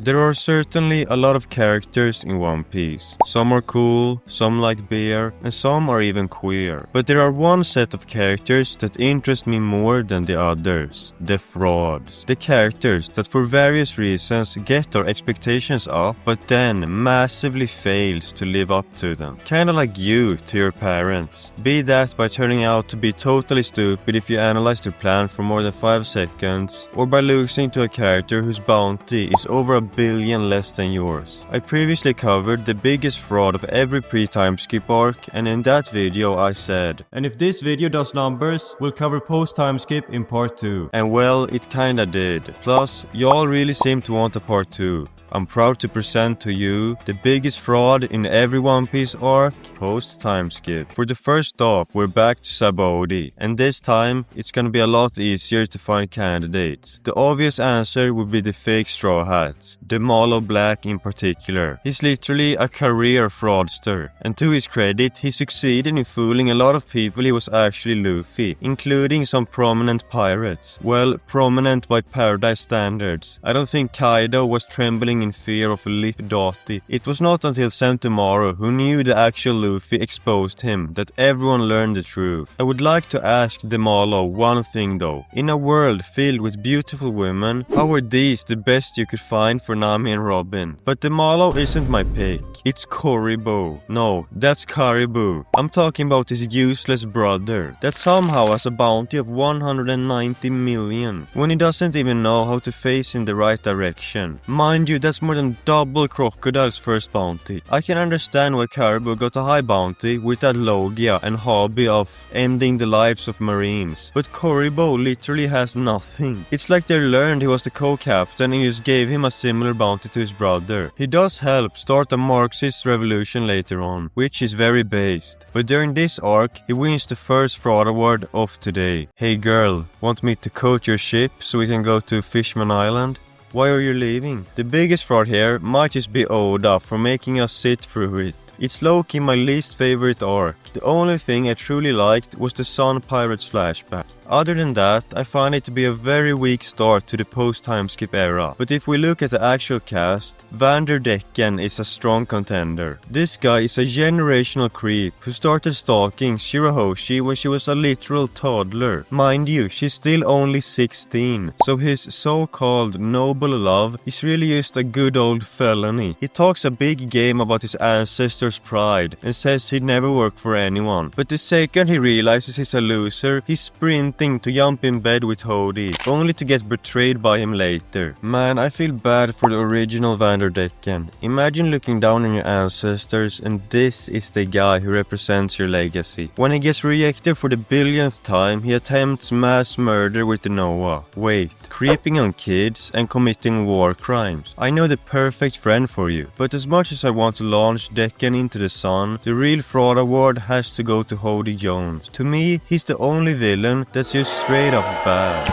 There are certainly a lot of characters in One Piece. Some are cool, some like beer, and some are even queer. But there are one set of characters that interest me more than the others. The frauds. The characters that for various reasons get our expectations up, but then massively fails to live up to them. Kinda like you to your parents. Be that by turning out to be totally stupid if you analyze their plan for more than 5 seconds, or by losing to a character whose bounty is over 1 billion less than yours. I previously covered the biggest fraud of every pre-timeskip arc, and in that video I said, and if this video does numbers, we'll cover post-timeskip in part 2. And well, it kinda did. Plus, y'all really seem to want a part 2. I'm proud to present to you the biggest fraud in every One Piece arc post-timeskip. For the first stop, we're back to Sabaody, and this time it's gonna be a lot easier to find candidates. The obvious answer would be the fake straw hats, the Malo Black in particular. He's literally a career fraudster, and to his credit, he succeeded in fooling a lot of people he was actually Luffy, including some prominent pirates. Well, prominent by Paradise standards. I don't think Kaido was trembling in fear of Lip Dotty. It was not until Tomorrow, who knew the actual Luffy exposed him, that everyone learned the truth. I would like to ask the Malo one thing though. In a world filled with beautiful women, how are these the best you could find for Nami and Robin? But the Malo isn't my pick. It's Koribo. No, that's Caribou. I'm talking about his useless brother, that somehow has a bounty of 190 million, when he doesn't even know how to face in the right direction. Mind you, that's more than double Crocodile's first bounty. I can understand why Caribou got a high bounty with that Logia and hobby of ending the lives of Marines, but Koribo literally has nothing. It's like they learned he was the co-captain and just gave him a similar bounty to his brother. He does help start a Marxist revolution later on, which is very based, but during this arc he wins the first fraud award of today. Hey girl, want me to coat your ship so we can go to Fishman Island? Why are you leaving? The biggest fraud here might just be Oda for making us sit through it. It's low-key my least favorite arc. The only thing I truly liked was the Sun Pirates flashback. Other than that, I find it to be a very weak start to the post-timeskip era. But if we look at the actual cast, Vanderdecken is a strong contender. This guy is a generational creep who started stalking Shirahoshi when she was a literal toddler. Mind you, she's still only 16, so his so-called noble love is really just a good old felony. He talks a big game about his ancestors' pride and says he'd never work for anyone. But the second he realizes he's a loser, he's sprinting to jump in bed with Hody, only to get betrayed by him later. Man, I feel bad for the original Vanderdecken. Imagine looking down on your ancestors and this is the guy who represents your legacy. When he gets rejected for the billionth time, he attempts mass murder with the Noah. Wait, creeping on kids and committing war crimes. I know the perfect friend for you, but as much as I want to launch Decken into the sun, the real fraud award has to go to Hody Jones. To me, he's the only villain that's just straight up bad.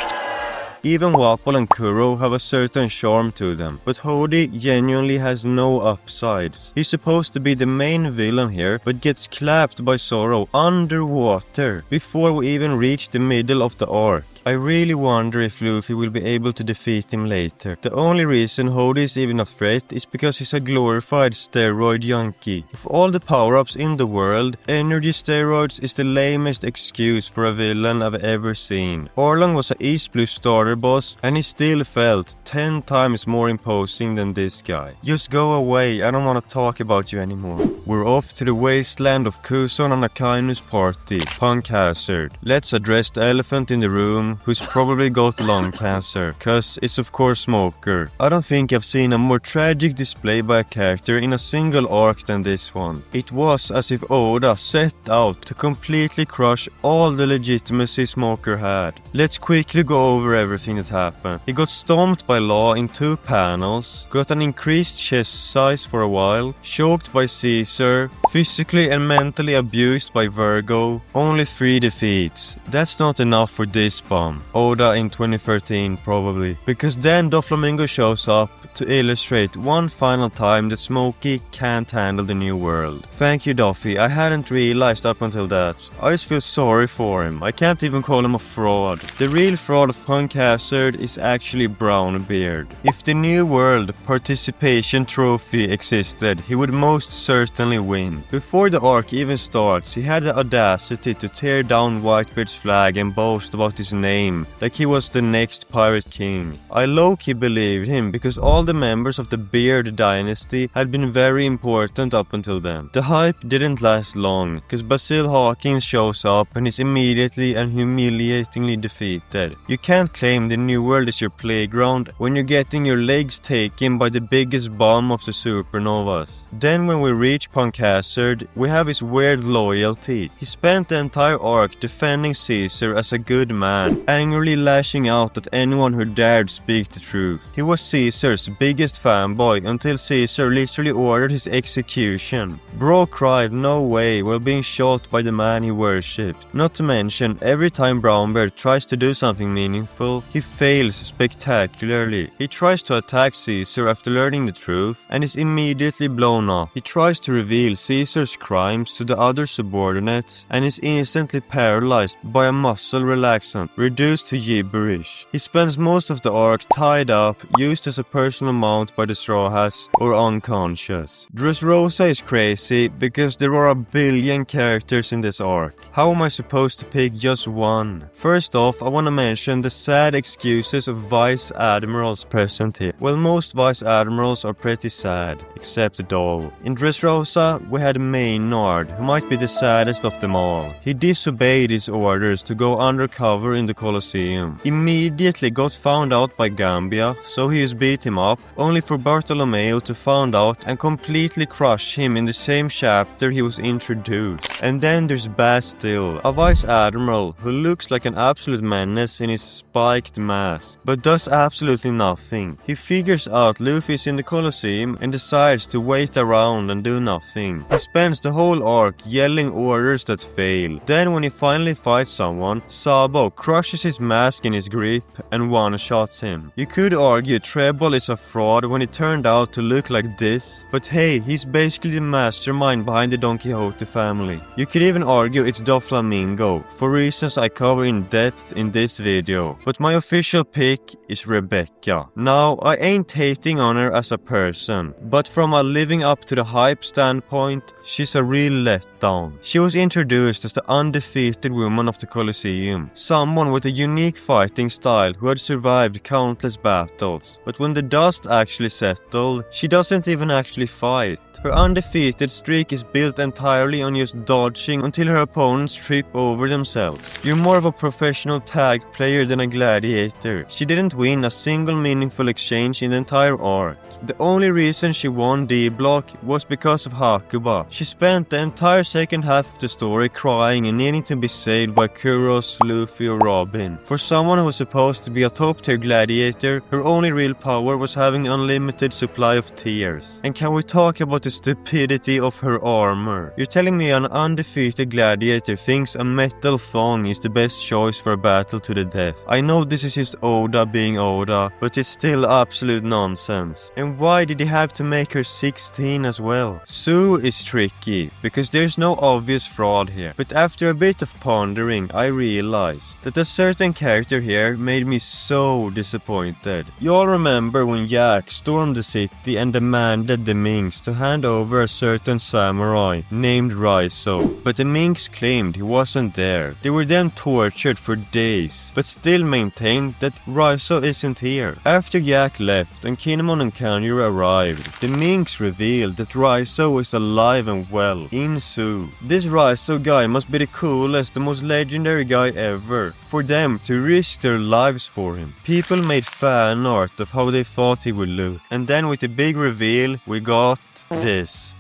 Even Wapol and Kuro have a certain charm to them, but Hody genuinely has no upsides. He's supposed to be the main villain here, but gets clapped by Zoro underwater before we even reach the middle of the arc. I really wonder if Luffy will be able to defeat him later. The only reason Hody is even a threat is because he's a glorified steroid junkie. Of all the power-ups in the world, energy steroids is the lamest excuse for a villain I've ever seen. Arlong was a East Blue starter boss and he still felt 10 times more imposing than this guy. Just go away, I don't want to talk about you anymore. We're off to the wasteland of Kuson and Akainu's party, Punk Hazard. Let's address the elephant in the room, who's probably got lung cancer, cause it's of course Smoker. I don't think I've seen a more tragic display by a character in a single arc than this one. It was as if Oda set out to completely crush all the legitimacy Smoker had. Let's quickly go over everything that happened. He got stomped by Law in 2 panels, got an increased chest size for a while, choked by Caesar, physically and mentally abused by Virgo. Only 3 defeats. That's not enough for this bomb. Oda in 2013 probably. Because then Doflamingo shows up to illustrate one final time that Smokey can't handle the new world. Thank you, Duffy. I hadn't realized up until that. I just feel sorry for him. I can't even call him a fraud. The real fraud of Punk Hazard is actually Brownbeard. If the new world participation trophy existed, he would most certainly win. Before the arc even starts, he had the audacity to tear down Whitebeard's flag and boast about his name, like he was the next pirate king. I low-key believed him because all the members of the Beard dynasty had been very important up until then. The hype didn't last long, because Basil Hawkins shows up and is immediately and humiliatingly defeated. You can't claim the new world is your playground when you're getting your legs taken by the biggest bomb of the supernovas. Then when we reach Punk Hazard, we have his weird loyalty. He spent the entire arc defending Caesar as a good man, angrily lashing out at anyone who dared speak the truth. He was Caesar's biggest fanboy until Caesar literally ordered his execution. Bro cried no way while being shot by the man he worshipped. Not to mention, every time Brownbeard tries to do something meaningful, he fails spectacularly. He tries to attack Caesar after learning the truth and is immediately blown up. He tries to reveal Caesar's crimes to the other subordinates and is instantly paralyzed by a muscle relaxant, reduced to gibberish. He spends most of the arc tied up, used as a personal mount by the Straw Hats, or unconscious. Dressrosa is crazy because there are a billion characters in this arc. How am I supposed to pick just one? First off, I want to mention the sad excuses of Vice Admirals present here. Well, most Vice Admirals are pretty sad, except Dole. In Dressrosa, we had Maynard, who might be the saddest of them all. He disobeyed his orders to go undercover in the Colosseum. Immediately got found out by Gambia, so he just beat him up, only for Bartolomeo to find out and completely crush him in the same chapter he was introduced. And then there's Bastille, a Vice Admiral who looks like an absolute menace in his spiked mask, but does absolutely nothing. He figures out Luffy is in the Colosseum and decides to wait around and do nothing. He spends the whole arc yelling orders that fail. Then when he finally fights someone, Sabo crushes his mask in his grip and one-shots him. You could argue Treble is a fraud when it turned out to look like this, but hey, he's basically the mastermind behind the Don Quixote family. You could even argue it's Doflamingo, for reasons I cover in depth in this video, but my official pick is Rebecca. Now, I ain't hating on her as a person, but from a living up to the hype standpoint, she's a real letdown. She was introduced as the undefeated woman of the Colosseum, someone with a unique fighting style who had survived countless battles, but when the dust actually settled, she doesn't even actually fight. Her undefeated streak is built entirely on just dodging until her opponents trip over themselves. You're more of a professional tag player than a gladiator. She didn't win a single meaningful exchange in the entire arc. The only reason she won D-Block was because of Hakuba. She spent the entire second half of the story crying and needing to be saved by Kuros, Luffy or Robin. For someone who was supposed to be a top tier gladiator, her only real power was having an unlimited supply of tears. And can we talk about the stupidity of her armor? You're telling me an undefeated gladiator thinks a metal thong is the best choice for a battle to the death? I know this is just Oda being Oda, but it's still absolute nonsense. And why did he have to make her 16 as well? Sue is tricky, because there's no obvious fraud here. But after a bit of pondering, I realized that a certain character here made me so disappointed. You all remember when Yak stormed the city and demanded the Minks to hand over a certain samurai named Raizo, but the Minks claimed he wasn't there. They were then tortured for days, but still maintained that Raizo isn't here. After Yak left and Kinemon and Kanjuro arrived, the Minks revealed that Raizo is alive and well in Sue. This Raizo guy must be the coolest, the most legendary guy ever, for them to risk their lives for him. People made fan art of how they thought he would look, and then with the big reveal we got this.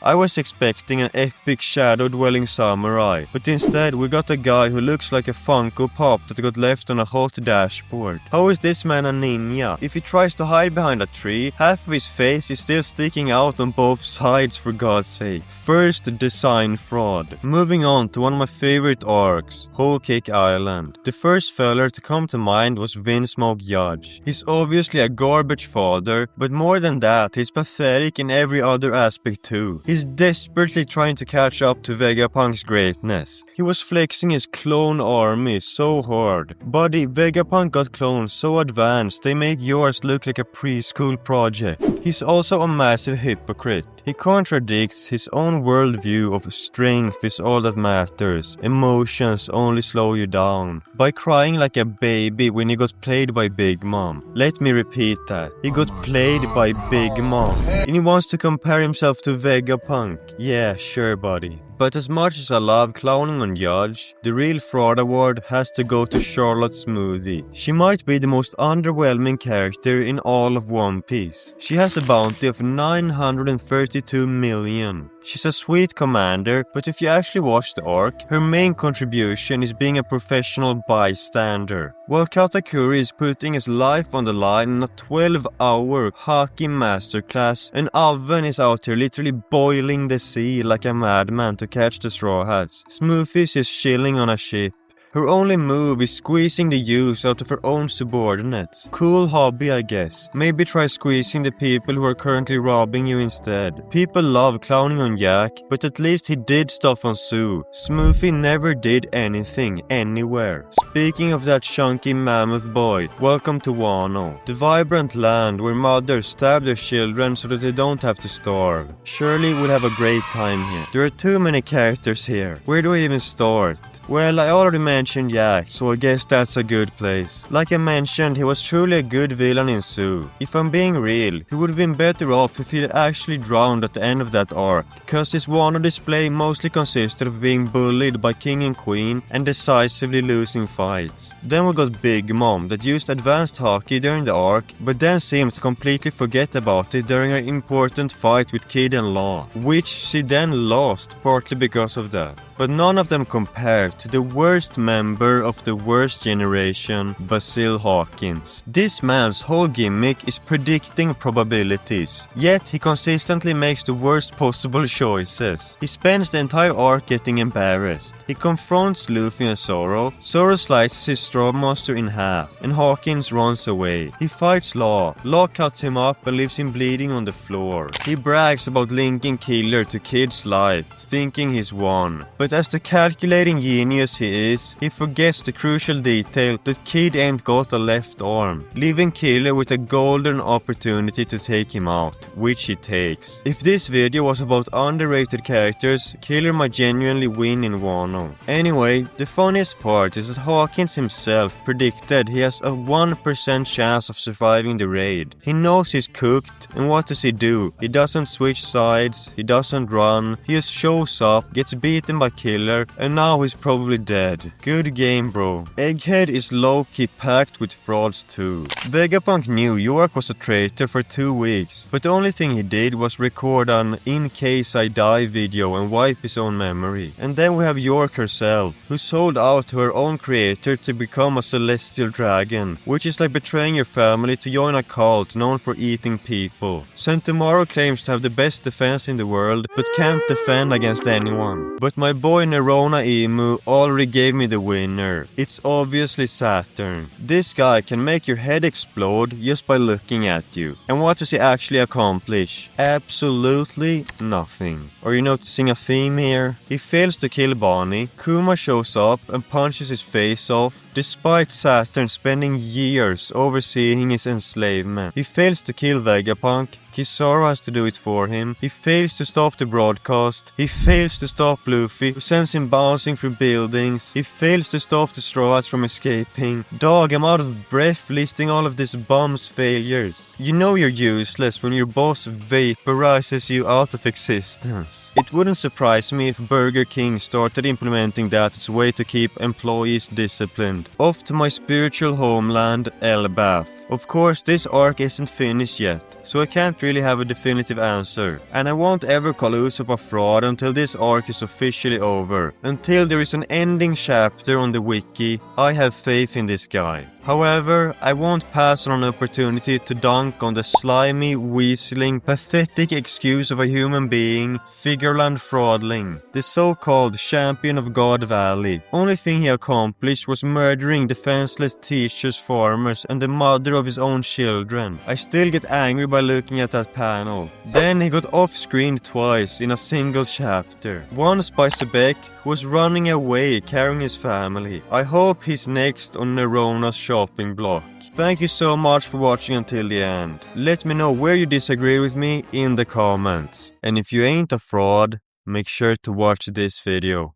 I was expecting an epic shadow-dwelling samurai, but instead we got a guy who looks like a Funko Pop that got left on a hot dashboard. How is this man a ninja? If he tries to hide behind a tree, half of his face is still sticking out on both sides, for God's sake. First, design fraud. Moving on to one of my favorite arcs, Whole Cake Island. The first fella to come to mind was Vinsmoke Judge. He's obviously a garbage father, but more than that, he's pathetic in every other aspect too. He's desperately trying to catch up to Vegapunk's greatness. He was flexing his clone army so hard. Buddy, Vegapunk got clones so advanced they make yours look like a preschool project. He's also a massive hypocrite. He contradicts his own worldview of strength is all that matters. Emotions only slow you down. By crying like a baby when he got played by Big Mom. Let me repeat that. He got played by Big Mom. And he wants to compare himself to Vegapunk. Yeah, sure buddy. But as much as I love clowning on Judge, the real fraud award has to go to Charlotte Smoothie. She might be the most underwhelming character in all of One Piece. She has a bounty of 932 million. She's a sweet commander, but if you actually watch the arc, her main contribution is being a professional bystander. While Katakuri is putting his life on the line in a 12-hour hockey masterclass, an oven is out here literally boiling the sea like a madman to catch the Straw Hats. Smoothie is chilling on a ship. Her only move is squeezing the use out of her own subordinates. Cool hobby, I guess. Maybe try squeezing the people who are currently robbing you instead. People love clowning on Jack, but at least he did stuff on Sue. Smoothie never did anything, anywhere. Speaking of that chunky mammoth boy, welcome to Wano. The vibrant land where mothers stab their children so that they don't have to starve. Surely we'll have a great time here. There are too many characters here. Where do I even start? Well, I already mentioned Jack, so I guess that's a good place. Like I mentioned, he was truly a good villain in Sue. If I'm being real, he would have been better off if he had actually drowned at the end of that arc, cause his Wano display mostly consisted of being bullied by King and Queen and decisively losing fights. Then we got Big Mom that used advanced hockey during the arc, but then seemed to completely forget about it during her important fight with Kid and Law, which she then lost partly because of that. But none of them compare to the worst member of the worst generation, Basil Hawkins. This man's whole gimmick is predicting probabilities, yet he consistently makes the worst possible choices. He spends the entire arc getting embarrassed. He confronts Luffy and Zoro. Zoro slices his straw monster in half, and Hawkins runs away. He fights Law. Law cuts him up and leaves him bleeding on the floor. He brags about linking Killer to Kid's life, thinking he's won. But as the calculating genius he is, he forgets the crucial detail that Kid ain't got a left arm, leaving Killer with a golden opportunity to take him out, which he takes. If this video was about underrated characters, Killer might genuinely win in Wano. Anyway, the funniest part is that Hawkins himself predicted he has a 1% chance of surviving the raid. He knows he's cooked, and what does he do? He doesn't switch sides, he doesn't run, he just shows up, gets beaten by Killer, and now he's probably dead. Good game, bro. Egghead is low-key packed with frauds too. Vegapunk knew York was a traitor for 2 weeks, but the only thing he did was record an "in case I die" video and wipe his own memory. And then we have York herself, who sold out to her own creator to become a celestial dragon, which is like betraying your family to join a cult known for eating people. Sentomaro claims to have the best defense in the world, but can't defend against anyone. But my boy Nerona Emu already gave me the winner. It's obviously Saturn. This guy can make your head explode just by looking at you. And what does he actually accomplish? Absolutely nothing. Are you noticing a theme here? He fails to kill Bonnie. Kuma shows up and punches his face off, despite Saturn spending years overseeing his enslavement. He fails to kill Vegapunk. Kizaru has to do it for him. He fails to stop the broadcast. He fails to stop Luffy, who sends him bouncing through buildings. He fails to stop the Straw Hats from escaping. Dog, I'm out of breath listing all of this bum's failures. You know you're useless when your boss vaporizes you out of existence. It wouldn't surprise me if Burger King started implementing that as a way to keep employees disciplined. Island, off to my spiritual homeland, Elbaph. Of course, this arc isn't finished yet, so I can't really have a definitive answer, and I won't ever call Usopp a fraud until this arc is officially over. Until there is an ending chapter on the wiki, I have faith in this guy. However, I won't pass on an opportunity to dunk on the slimy, weaseling, pathetic excuse of a human being, Figureland Fraudling, the so-called champion of God Valley. Only thing he accomplished was murdering defenseless teachers, farmers, and the mother of his own children. I still get angry by looking at that panel. Then he got off-screen twice in a single chapter. Once by Sebek, who was running away carrying his family. I hope he's next on Nerona's shopping block. Thank you so much for watching until the end. Let me know where you disagree with me in the comments. And if you ain't a fraud, make sure to watch this video.